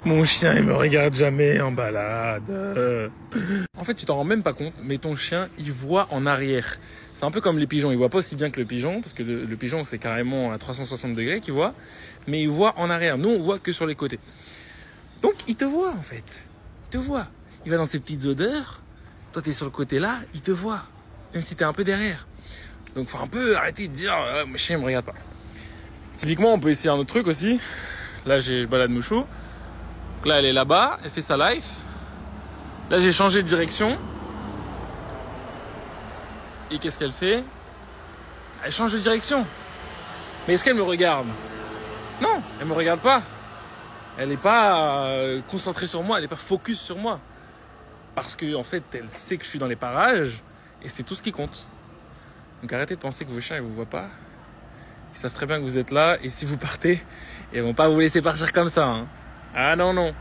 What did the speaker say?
Mon chien, il me regarde jamais en balade. En fait, tu t'en rends même pas compte, mais ton chien, il voit en arrière. C'est un peu comme les pigeons. Il voit pas aussi bien que le pigeon, parce que le pigeon, c'est carrément à 360 degrés qu'il voit. Mais il voit en arrière. Nous, on voit que sur les côtés. Donc, il te voit, en fait. Il te voit. Il va dans ses petites odeurs. Toi, t'es sur le côté là, il te voit. Même si t'es un peu derrière. Donc, faut un peu arrêter de dire, mon chien, il me regarde pas. Typiquement, on peut essayer un autre truc aussi. Là, j'ai balade Mouchou. Donc là, elle est là-bas, elle fait sa life. Là, j'ai changé de direction. Et qu'est-ce qu'elle fait? Elle change de direction. Mais est-ce qu'elle me regarde? Non, elle me regarde pas. Elle n'est pas concentrée sur moi, elle n'est pas focus sur moi. Parce que en fait, elle sait que je suis dans les parages et c'est tout ce qui compte. Donc arrêtez de penser que vos chiens ne vous voient pas. Ils savent très bien que vous êtes là et si vous partez, ils vont pas vous laisser partir comme ça. Hein. Ah non, non.